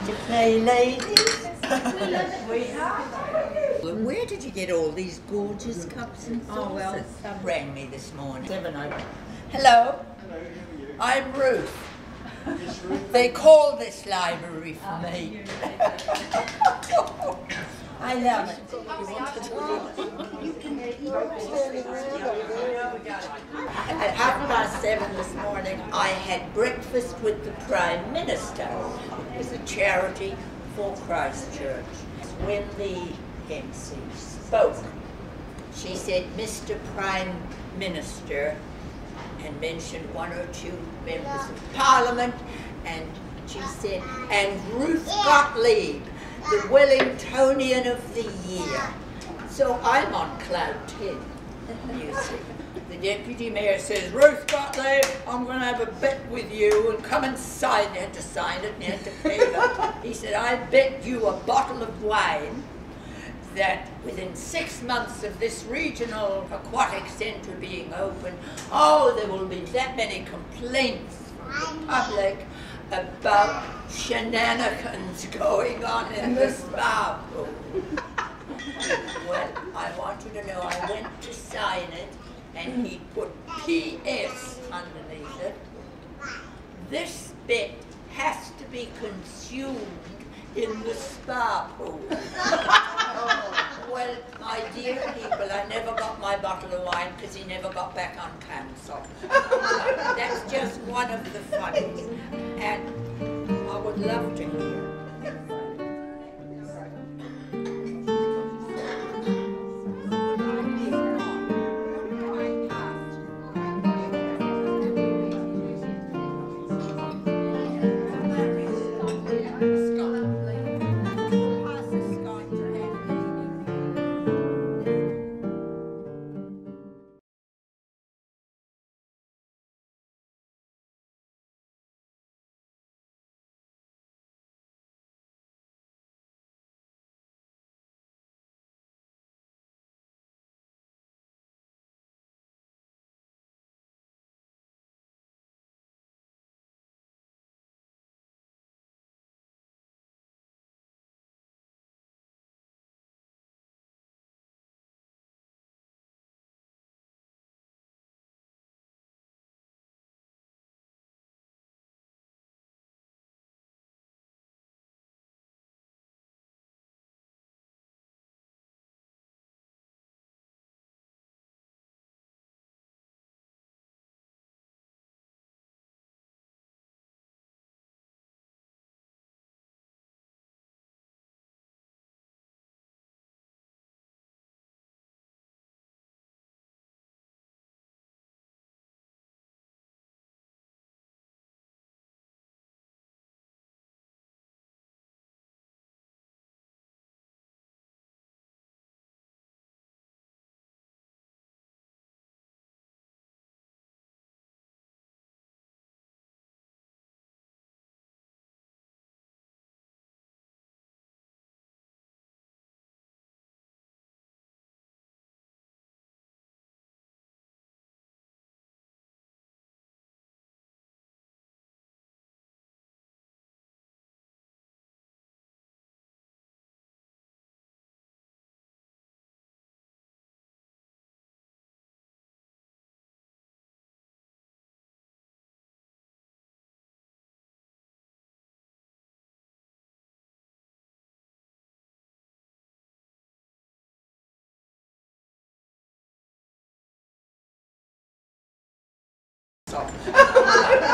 to play, ladies? Where did you get all these gorgeous cups and saucers? Oh, well, some rang me this morning. Hello, I'm Ruth. They call this library for me. I love it. At 7:30 this morning, I had breakfast with the Prime Minister. It was a charity for Christchurch. When the MC spoke, she said, "Mr. Prime Minister," and mentioned one or two members of Parliament, and she said, "and Ruth Gotlieb, the Wellingtonian of the Year." So I'm on cloud 10, you see. The Deputy Mayor says, "Ruth Gotlieb, I'm going to have a bet with you and come and sign it." You had to sign it and you had to pay them. He said, "I bet you a bottle of wine that within 6 months of this regional aquatic centre being open, there will be that many complaints from the public about shenanigans going on in the spa pool." Well, I want you to know I went to sign it and he put PS underneath it. "This bet has to be consumed in the spa pool." Well, my dear people, I never got my bottle of wine because he never got back on council. That's just one of the funnies. And I would love to hear.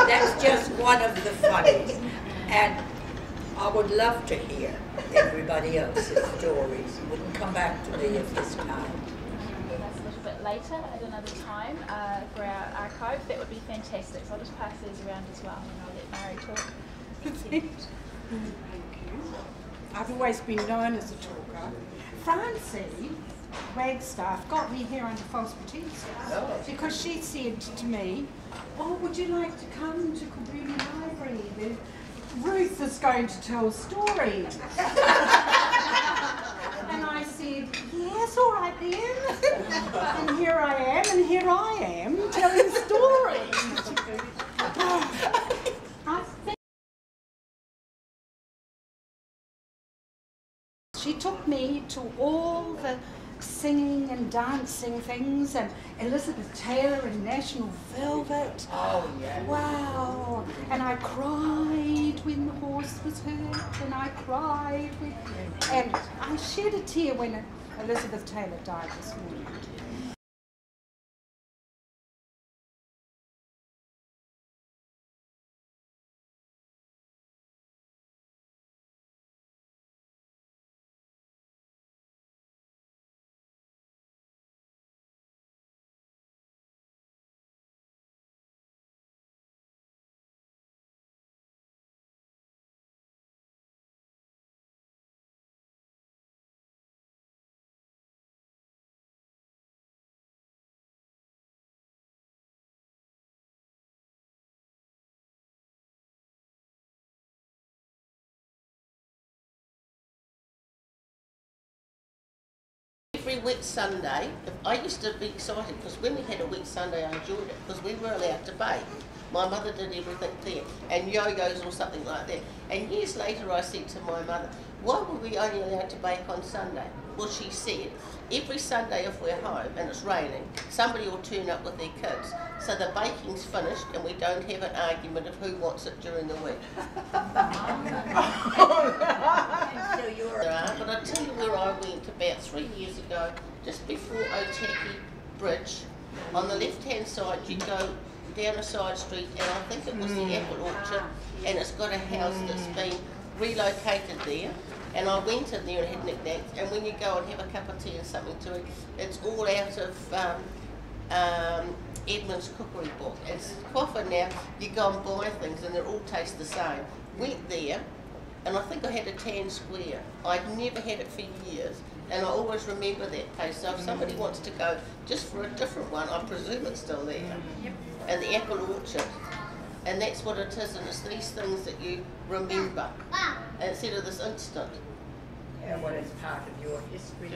That's just one of the funnies. And I would love to hear everybody else's stories. You wouldn't come back to me at this time. That's a little bit later at another time for our archive. That would be fantastic. So I'll just pass these around as well and I'll let Mary talk. Thank you. I've always been known as a talker. Francie Wagstaff got me here under false pretenses because she said to me, "Oh, would you like to come to Kilbirnie Library? Ruth is going to tell stories." And I said, "Yes, all right then." And here I am telling stories. She took me to all the singing and dancing things, and Elizabeth Taylor and National Velvet. Oh, yeah. Wow. And I cried when the horse was hurt, and I cried and I shed a tear when Elizabeth Taylor died this morning. Every wet Sunday, I used to be excited because when we had a wet Sunday I enjoyed it because we were allowed to bake. My mother did everything there, and yo-yos or something like that. And years later I said to my mother, why were we only allowed to bake on Sunday? Well, she said, every Sunday if we're home and it's raining, somebody will turn up with their kids. So the baking's finished and we don't have an argument of who wants it during the week. So you're But I tell you where I went about 3 years ago, just before Otaki Bridge. On the left-hand side, you go down a side street, and I think it was the Apple Orchard, and it's got a house that's been relocated there. And I went in there and had knick-knacks, and when you go and have a cup of tea and something to eat, it's all out of Edmund's cookery book. It's often now you go and buy things and they all taste the same. Went there, and I think I had a tan square. I'd never had it for years, and I always remember that place. So if somebody wants to go just for a different one, I presume it's still there. Yep. And the Apple Orchard. And that's what it is, and it's these things that you remember instead of this instant. Yeah, well, it's part of your history.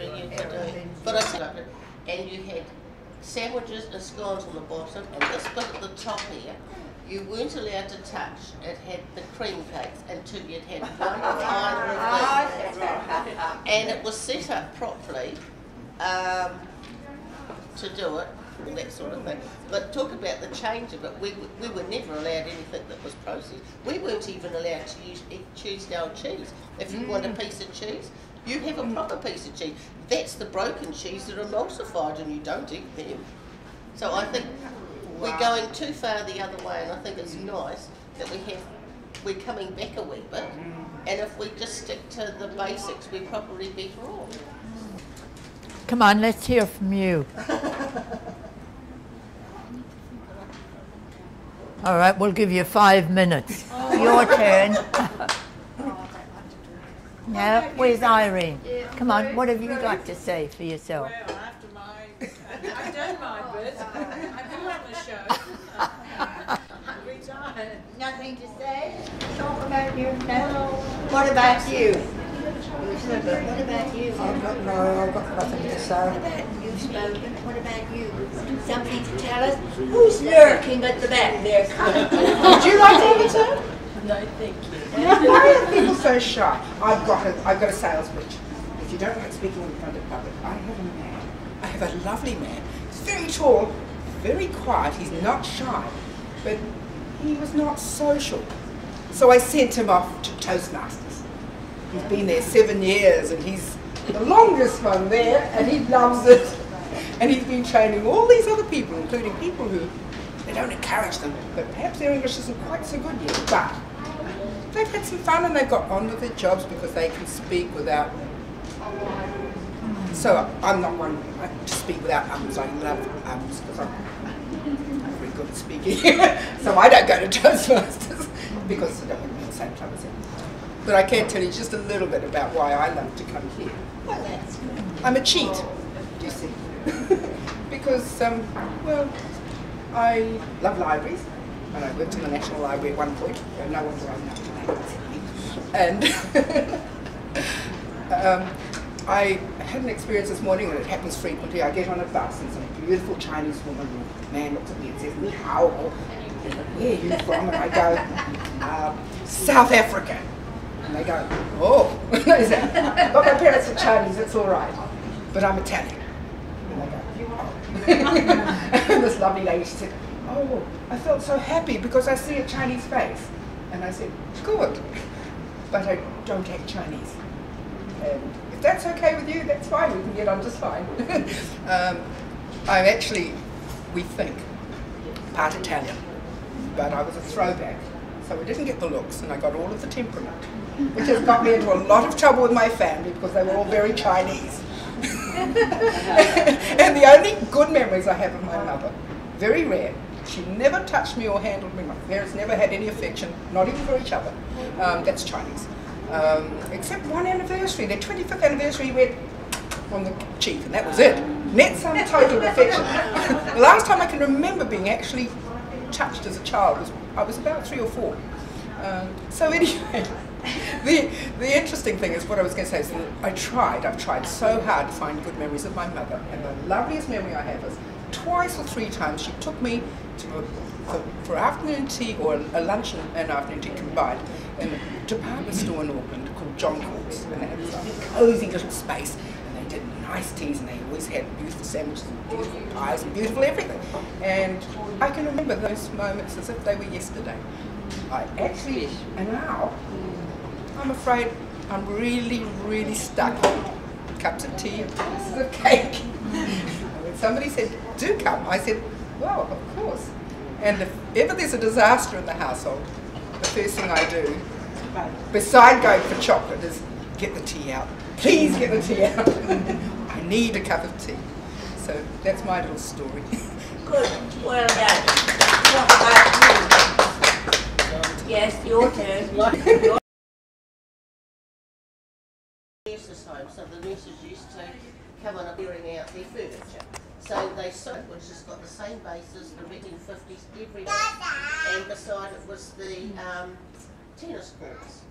But I said it, and you had sandwiches and scones on the bottom, and this bit at the top here, you weren't allowed to touch. It had the cream cakes until you'd had one final thing. And it was set up properly to do it, all that sort of thing. But talk about the change of it. We were never allowed anything that was processed. We weren't even allowed to use Tuesday cheese. If you want a piece of cheese, you have a proper piece of cheese. That's the broken cheese that are emulsified, and you don't eat them. So I think we're going too far the other way, and I think it's nice that we're coming back a wee bit, and if we just stick to the basics, we're probably better off. Come on, let's hear from you. All right, we'll give you 5 minutes. Your turn. Now, where's Irene? Come on, what have you got to say for yourself? Well, after I've done my bit. I've been on the show. I'm retired. Nothing to say? Talk about your no. What about you? What about you? I've got nothing to say. What about you, spoken? What about you? Something to tell us? Who's lurking at the back there? Would you like to have a turn? No, thank you. Why are people so shy? I've got a sales pitch. If you don't like speaking in front of public, I have a man. I have a lovely man. He's very tall, very quiet. He's not shy, but he was not social. So I sent him off to Toastmasters. He's been there 7 years, and he's the longest one there, and he loves it. And he's been training all these other people, including people who they don't encourage them, but perhaps their English isn't quite so good yet. But they've had some fun, and they've got on with their jobs because they can speak without. So I'm not one to speak without ums. I love ums because I'm not very good at speaking. So I don't go to Toastmasters because I don't want to be in the same club as him. But I can tell you just a little bit about why I love to come here. Well, that's good. I'm a cheat, do you see? Because, well, I love libraries, and I worked in the National Library at one point, so no wonder I'm not today. And I had an experience this morning, and it happens frequently. I get on a bus, and some beautiful Chinese woman or man looks at me and says, "Ni hao," "Where are you from?" And I go, "South Africa." And they go, "Oh, They say, but my parents are Chinese, it's all right. But I'm Italian. And they go, and this lovely lady, she said, oh, I felt so happy because I see a Chinese face. And I said, good, but I don't act Chinese. And if that's okay with you, that's fine, we can get on just fine. I'm actually, we think, part Italian, but I was a throwback. So I didn't get the looks and I got all of the temperament, which has got me into a lot of trouble with my family because they were all very Chinese. And the only good memories I have of my mother, very rare, she never touched me or handled me. My parents never had any affection, not even for each other. That's Chinese. Except one anniversary, their 25th anniversary, went on the cheek, and that was it. Net some total affection. The last time I can remember being actually touched as a child was I was about 3 or 4. So anyway, the interesting thing is what I was going to say is that I've tried so hard to find good memories of my mother, and the loveliest memory I have is twice or 3 times she took me to for afternoon tea or a lunch and afternoon tea combined in a department store in Auckland called John Court's, and they had this cosy little space, and they did nice teas, and they always had beautiful sandwiches and beautiful pies and beautiful everything. And I can remember those moments as if they were yesterday. I actually, and now, I'm afraid I'm really, really stuck on cups of tea and pieces of cake. When somebody said, do come, I said, well, of course. And if ever there's a disaster in the household, the first thing I do, beside going for chocolate, is get the tea out. Please get the tea out. I need a cup of tea. So that's my little story. Good. Well done. What about you? Yes, your turn. Nurses' home, so the nurses used to come on clearing out their furniture. So they sewed, which has got the same bases, the red and 50s, everything. And beside it was the tennis courts.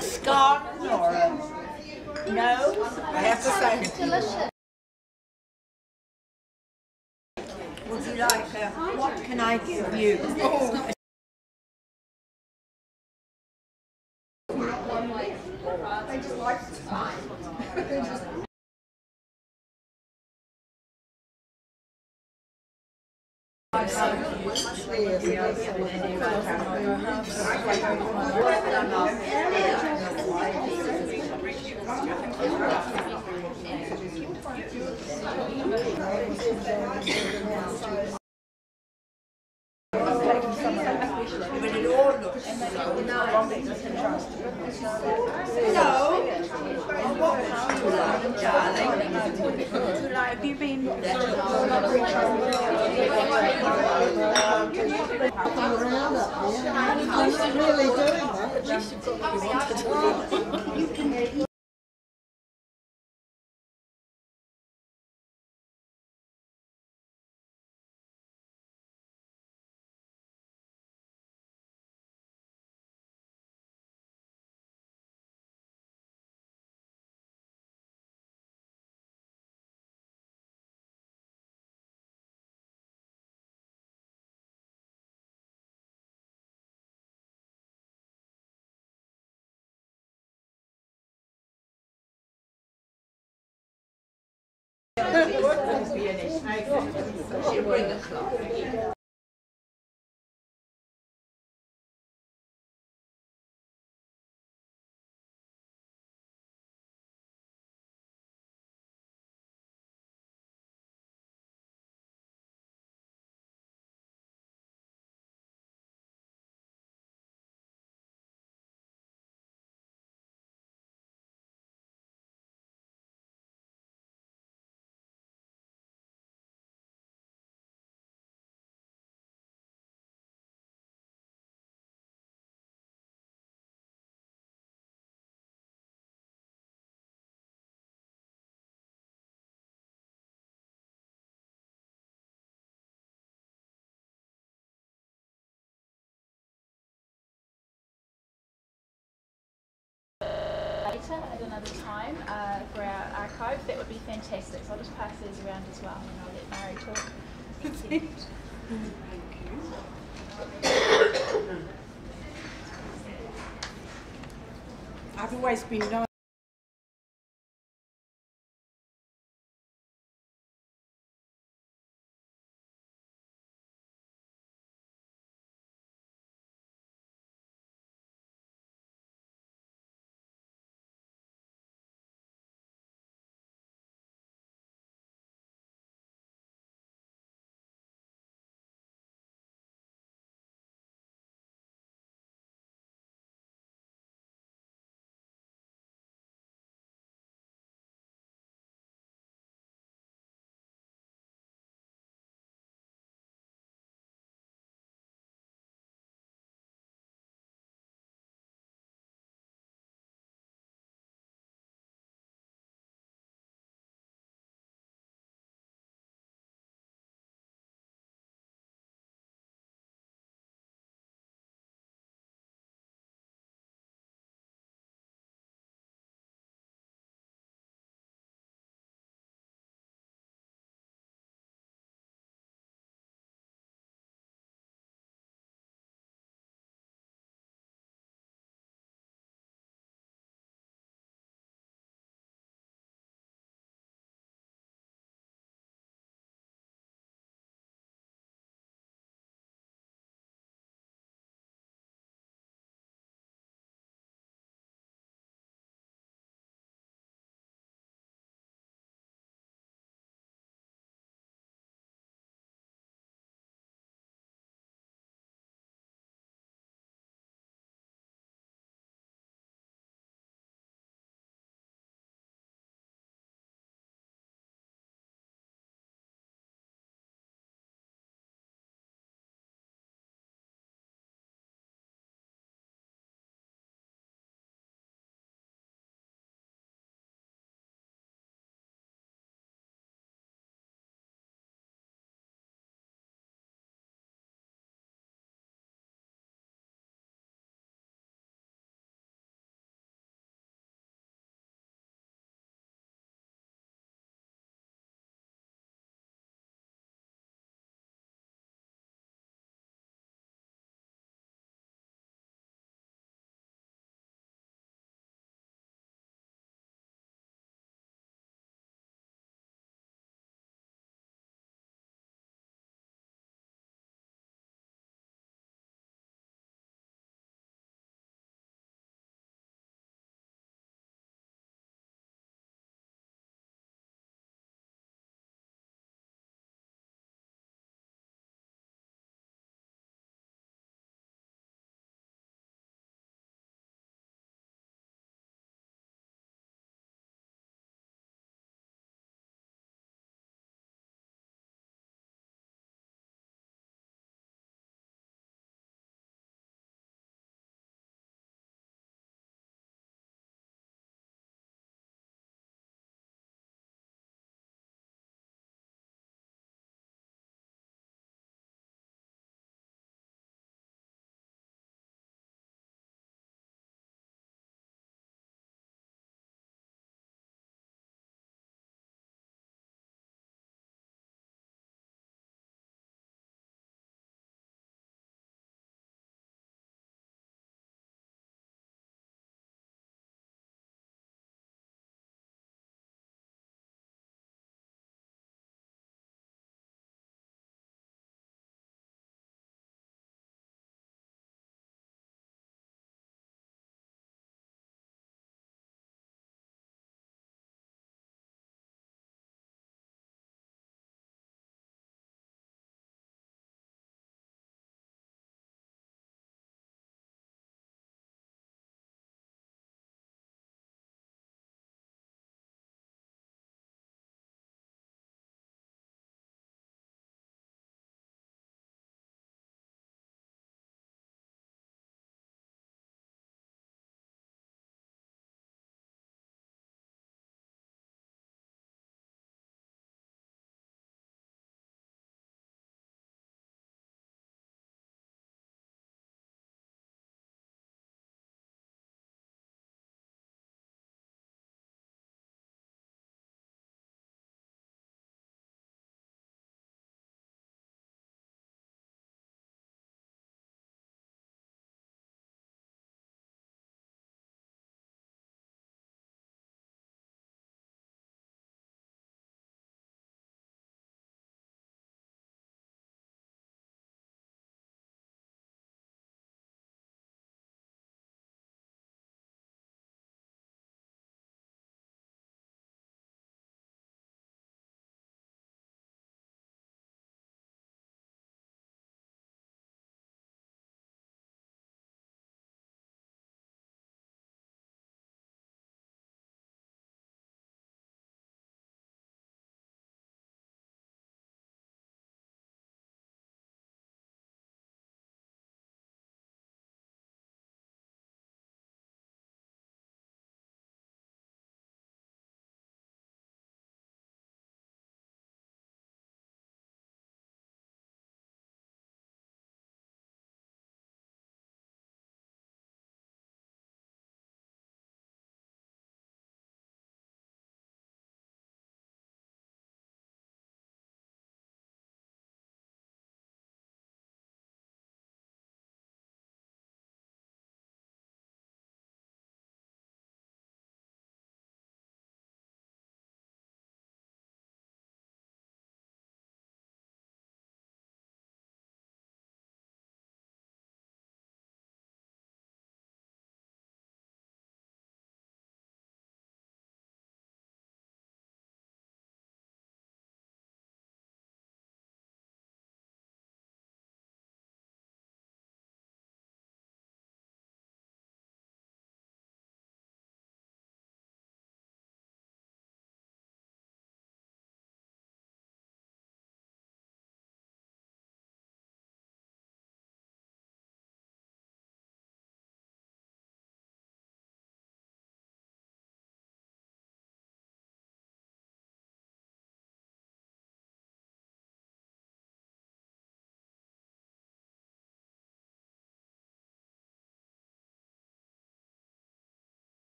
Scone or no? I have to say, Delicious. Would you like what can I give you? oh, But it all looks so nice. No. darling. Have you been? Later at another time for our archive, that would be fantastic. So I'll just pass these around as well, and I'll let Mary talk. I've always been known